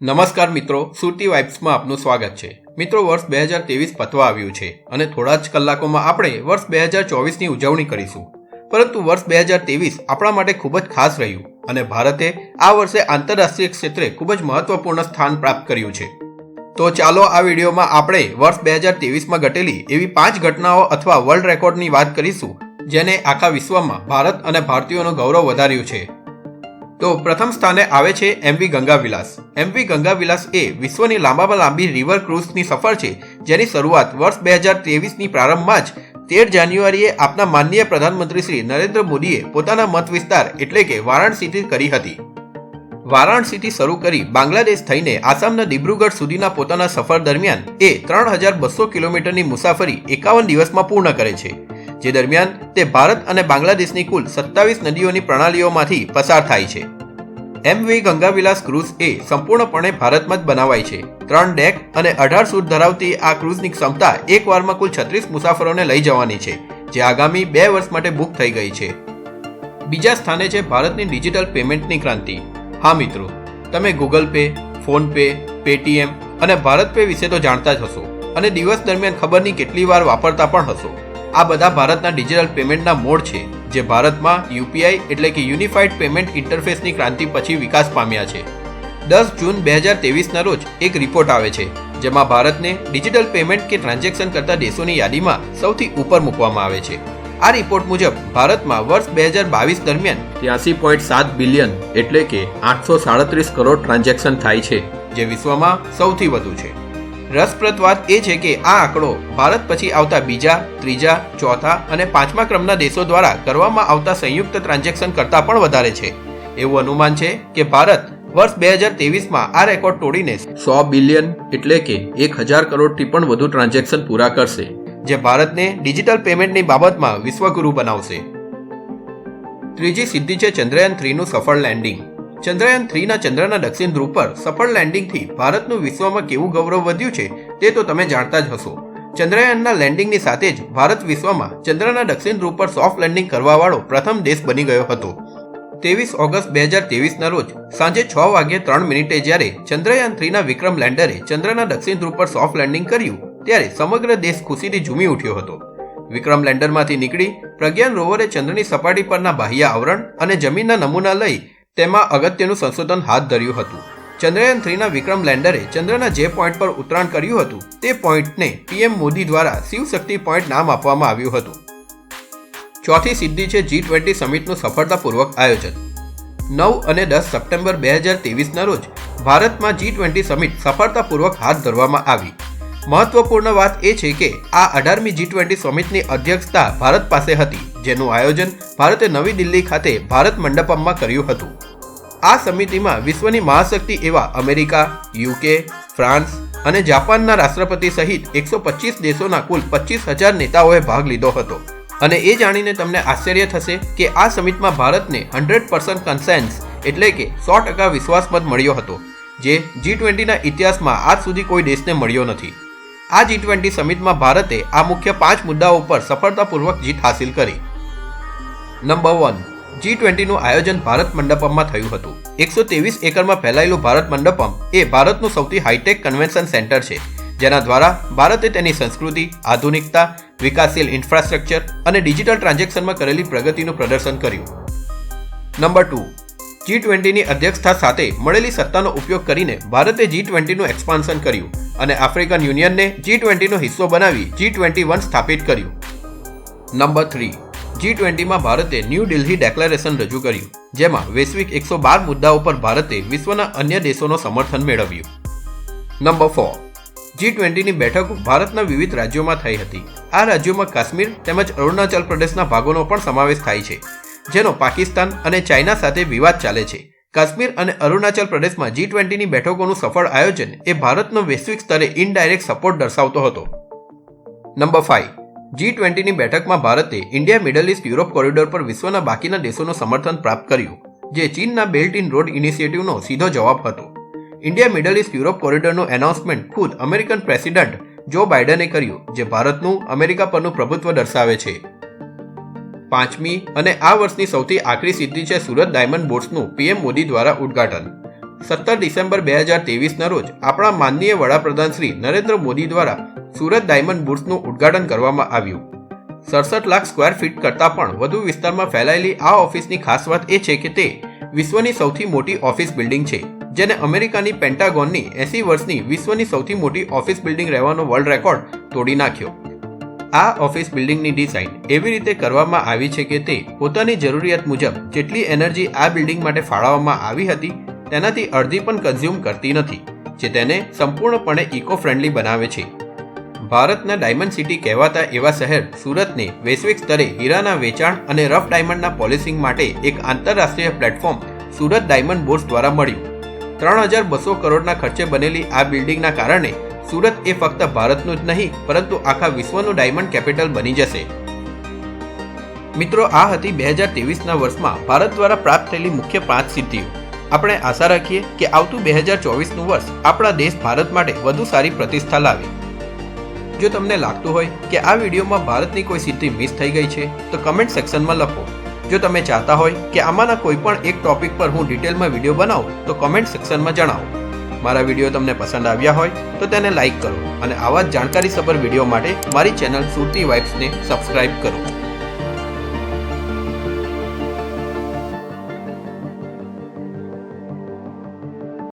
નમસ્કાર મિત્રો, સુરતી વાઇબ્સમાં આપનું સ્વાગત છે। મિત્રો, વર્ષ 2023 પતવા આવ્યું છે અને થોડા જ કલાકોમાં આપણે વર્ષ 2024ની ઉજવણી કરીશું। પરંતુ વર્ષ 2023 આપણા માટે ખૂબ જ ખાસ રહ્યું અને ભારતે આ વર્ષે આંતરરાષ્ટ્રીય ક્ષેત્રે ખૂબ જ મહત્વપૂર્ણ સ્થાન પ્રાપ્ત કર્યું છે। તો ચાલો આ વિડીયોમાં આપણે વર્ષ 2023માં ઘટેલી એવી 5 ઘટનાઓ અથવા વર્લ્ડ રેકોર્ડની વાત કરીશું જેને આખા વિશ્વમાં ભારત અને ભારતીયોનું ગૌરવ વધાર્યું છે। તો પ્રથમ સ્થાને આવે છે એમવી ગંગા વિલાસ। એમવી ગંગા વિલાસ એ વિશ્વની લાંબામાં લાંબી રિવર ક્રૂઝની સફર છે જેની શરૂઆત વર્ષ 2023ની પ્રારંભમાં જ 13 જાન્યુઆરીએ આપના માનનીય પ્રધાનમંત્રી શ્રી નરેન્દ્ર મોદીએ પોતાના મત વિસ્તાર એટલે કે વારાણસીથી કરી હતી। વારાણસીથી શરૂ કરી બાંગ્લાદેશ થઈને આસામના દિબ્રુગઢ સુધીના પોતાના સફર દરમિયાન એ 3200 કિલોમીટરની મુસાફરી 51 દિવસમાં પૂર્ણ કરે છે, જે દરમિયાન તે ભારત અને બાંગ્લાદેશની કુલ 27 નદીઓની પ્રણાલીઓમાંથી પસાર થાય છે। એમવી ગંગા વિલાસ ક્રૂઝ એ સંપૂર્ણપણે ભારતમાં જ બનાવાય છે। 3 ડેક અને 18 સૂટ ધરાવતી આ ક્રૂઝની ક્ષમતા એક વારમાં કુલ 36 મુસાફરોને લઈ જવાની છે, જે આગામી 2 વર્ષ માટે બુક થઈ ગઈ છે। બીજા સ્થાને છે ભારતની ડિજિટલ પેમેન્ટની ક્રાંતિ। હા મિત્રો, તમે Google pay, phone pay, Paytm અને ભારત પે વિશે તો જાણતા જ હશો અને દિવસ દરમિયાન ખબર નહીં કેટલી વાર વાપરતા પણ હશો। આ બધા ભારતના ડિજિટલ પેમેન્ટના મોડ છે જે ભારતમાં યુપીઆઈ એટલે કે યુનિફાઈડ પેમેન્ટ ઇન્ટરફેસની ક્રાંતિ પછી વિકાસ પામ્યા છે। 10 જૂન 2023ના રોજ એક રિપોર્ટ આવે છે જેમાં ભારતને ડિજિટલ પેમેન્ટ કે ટ્રાન્ઝેક્શન કરતા દેશોની યાદીમાં સૌથી ઉપર મૂકવામાં આવે છે। આ રિપોર્ટ મુજબ ભારતમાં વર્ષ 2022 દરમિયાન 83.7 બિલિયન એટલે કે 837 કરોડ ટ્રાન્ઝેક્શન થાય છે, જે વિશ્વમાં સૌથી વધુ છે। રસપ્રદ વાત એ છે કે આ આંકડો ભારત પછી આવતા બીજા, ત્રીજા, ચોથા અને પાંચમા ક્રમના દેશો દ્વારા કરવામાં આવતા સંયુક્ત ટ્રાન્ઝેક્શન કરતાં પણ વધારે છે। એવું અનુમાન છે કે ભારત વર્ષ 2023માં આ રેકોર્ડ તોડીને 100 બિલિયન એટલે કે 1000 કરોડથી પણ વધુ ટ્રાન્ઝેક્શન પૂરા કરશે, જે ભારતને ડિજિટલ પેમેન્ટની બાબતમાં વિશ્વગુરુ બનાવશે। ત્રીજી સિદ્ધિ છે ચંદ્રયાન 3નું સફળ લેન્ડિંગ। ચંદ્રયાન 3ના ચંદ્રના દક્ષિણ ધ્રુવ પર સફળ લેન્ડિંગથી ભારતનું વિશ્વમાં કેવું ગૌરવ વધ્યું છે તે તો તમે જાણતા જ હશો। ચંદ્રયાનના લેન્ડિંગની સાથે જ ભારત વિશ્વમાં ચંદ્રના દક્ષિણ ધ્રુવ પર સોફ્ટ લેન્ડિંગ કરવાવાળો પ્રથમ દેશ બની ગયો હતો। 23 ઓગસ્ટ 2023ના રોજ સાંજે 6:03 જ્યારે ચંદ્રયાન 3ના વિક્રમ લેન્ડરે ચંદ્રના દક્ષિણ ધ્રુવ પર સોફ્ટ લેન્ડિંગ કર્યું ત્યારે સમગ્ર દેશ ખુશીથી ઝૂમી ઉઠ્યો હતો। વિક્રમ લેન્ડરમાંથી નીકળી પ્રજ્ઞાન રોવરે ચંદ્રની સપાટી પરના બાહ્ય આવરણ અને જમીનના નમૂના લઈ તેમાં અગત્યનું સંશોધન હાથ ધર્યું હતું। ચંદ્રયાન 3ના વિક્રમ લેન્ડરે ચંદ્રના જે પોઈન્ટ પર ઉતરાણ કર્યું હતું તે પોઈન્ટને પીએમ મોદી દ્વારા શિવશક્તિ પોઈન્ટ નામ આપવામાં આવ્યું હતું। ચોથી સિદ્ધિ છે G20 સમિટનું સફળતાપૂર્વક આયોજન। 9 અને 10 સપ્ટેમ્બર 2023ના રોજ ભારતમાં G20 સમિટ સફળતાપૂર્વક હાથ ધરવામાં આવી। મહત્વપૂર્ણ વાત એ છે કે આ 18મી G20 સમિટની અધ્યક્ષતા ભારત પાસે હતી, જેનું આયોજન ભારતે નવી દિલ્હી ખાતે ભારત મંડપમમાં કર્યું હતું। આ સમિતિમાં વિશ્વની મહાશક્તિ એવા અમેરિકા, યુકે, ફ્રાન્સ અને જાપાનના રાષ્ટ્રપતિ સહિત 125 દેશોના કુલ 25,000 નેતાઓએ ભાગ લીધો હતો। અને એ જાણીને તમને આશ્ચર્ય થશે કે આ સમિટમાં ભારતને 100% કન્સેન્સ એટલે કે 100% વિશ્વાસમત મળ્યો હતો, જે G20ના ઇતિહાસમાં આજ સુધી કોઈ દેશને મળ્યો નથી। આ G20 સમિટમાં ભારતે આ મુખ્ય 5 મુદ્દાઓ પર સફળતાપૂર્વક જીત હાસિલ કરી। નંબર 1, G20નું આયોજન ભારત મંડપમમાં થયું હતું। 123 એકરમાં ફેલાયેલું ભારત મંડપમ એ ભારતનું સૌથી હાઈટેક કન્વેન્શન સેન્ટર છે, જેના દ્વારા ભારતે તેની સંસ્કૃતિ, આધુનિકતા, વિકાસશીલ ઇન્ફ્રાસ્ટ્રક્ચર અને ડિજિટલ ટ્રાન્ઝેક્શનમાં કરેલી પ્રગતિનું પ્રદર્શન કર્યું। નંબર 2, G20ની અધ્યક્ષતા સાથે મળેલી સત્તાનો ઉપયોગ કરીને ભારતે G20નું એક્સપાન્શન કર્યું અને આફ્રિકન યુનિયનને G20નો હિસ્સો બનાવી G21 સ્થાપિત કર્યું। નંબર 3, G20માં ભારતે ન્યૂ દિલ્હી ડેક્લેરેશન રજૂ કર્યું, જેમાં વૈશ્વિક 112 મુદ્દાઓ પર ભારતે વિશ્વના અન્ય દેશોનું સમર્થન મેળવ્યું। નંબર 4, G20ની બેઠકો ભારતના વિવિધ રાજ્યોમાં થઈ હતી। આ રાજ્યોમાં કાશ્મીર તેમજ અરુણાચલ પ્રદેશના ભાગોનો પણ સમાવેશ થાય છે, જેનો પાકિસ્તાન અને ચાઇના સાથે વિવાદ ચાલે છે। કાશ્મીર અને અરુણાચલ પ્રદેશમાં G20ની બેઠકોનું સફળ આયોજન એ ભારતનો વૈશ્વિક સ્તરે ઇનડાયરેક્ટ સપોર્ટ દર્શાવતો હતો। નંબર 5, G20ની બેઠકમાં ભારતે India Middle East Europe corridor પર વિશ્વના બાકીના દેશોનું સમર્થન પ્રાપ્ત કર્યું, જે ચીનના બેલ્ટ ઇન રોડ ઇનિશિયેટિવનો સીધો જવાબ હતો। ઇન્ડિયા મિડલ ઇસ્ટ યુરોપ કોરિડોરનું એનાઉન્સમેન્ટ ખુદ અમેરિકન પ્રેસિડન્ટ જો બાઇડને કર્યું, જે ભારતનું અમેરિકા પરનું પ્રભુત્વ દર્શાવે છે। 5મી અને આ વર્ષની સૌથી આખરી સિદ્ધિ છે સુરત ડાયમંડ બોર્ડ્સનું પીએમ મોદી દ્વારા ઉદ્ઘાટન। 17 ડિસેમ્બર 2023ના રોજ આપણા માનનીય વડાપ્રધાન શ્રી નરેન્દ્ર મોદી દ્વારા સુરત ડાયમંડ બુર્સનું ઉદ્ઘાટન કરવામાં આવ્યું. 67 લાખ સ્ક્વેર ફીટ કરતાં પણ વધુ વિસ્તારમાં ફેલાયેલી આ ઓફિસની ખાસ વાત એ છે કે તે વિશ્વની સૌથી મોટી ઓફિસ બિલ્ડિંગ છે, જેને અમેરિકાની પેન્ટાગોનની 80 વર્ષની વિશ્વની સૌથી મોટી ઓફિસ બિલ્ડિંગ રહેવાનો વર્લ્ડ રેકોર્ડ તોડી નાખ્યો. આ ઓફિસ બિલ્ડિંગની ડિઝાઇન એવી રીતે કરવામાં આવી છે કે તે પોતાની જરૂરિયાત મુજબ જેટલી એનર્જી આ બિલ્ડિંગ માટે ફાળવવામાં આવી હતી તેનાથી અડધી પણ કન્ઝ્યુમ કરતી નથી, જે તેને સંપૂર્ણપણે ઇકો ફ્રેન્ડલી બનાવે છે. ભારતના ડાયમંડ સિટી કહેવાતા એવા શહેર સુરતને વૈશ્વિક સ્તરે હીરાના વેચાણ અને રફ ડાયમંડના પોલિશિંગ માટે એક આંતરરાષ્ટ્રીય પ્લેટફોર્મ સુરત ડાયમંડ બોર્સ દ્વારા મળ્યું. 3200 કરોડના ખર્ચે બનેલી આ બિલ્ડિંગના કારણે સુરત એ ફક્ત ભારતનું જ નહીં પરંતુ આખા વિશ્વનું ડાયમંડ કેપિટલ બની જશે. મિત્રો, આ હતી 2023ના વર્ષમાં ભારત દ્વારા પ્રાપ્ત થયેલી મુખ્ય 5 સિદ્ધિઓ. આપણે આશા રાખીએ કે આવતું 2024નું વર્ષ આપણા દેશ ભારત માટે વધુ સારી પ્રતિષ્ઠા લાવે. જો તમને લાગતું હોય કે આ વિડીયોમાં ભારતની કોઈ સિદ્ધિ મિસ થઈ ગઈ છે તો કમેન્ટ સેક્શનમાં લખો. જો તમે ચાહતા હોય કે આમાંના કોઈ પણ એક ટોપિક પર હું ડિટેલમાં વિડીયો બનાવું તો કમેન્ટ સેક્શનમાં જણાવો. મારા વિડીયો તમને પસંદ આવ્યા હોય તો તેને લાઈક કરો અને આવા જ જાણકારીસભર વિડીયો માટે મારી ચેનલ સુરતી વાઇબ્સને સબસ્ક્રાઇબ કરો.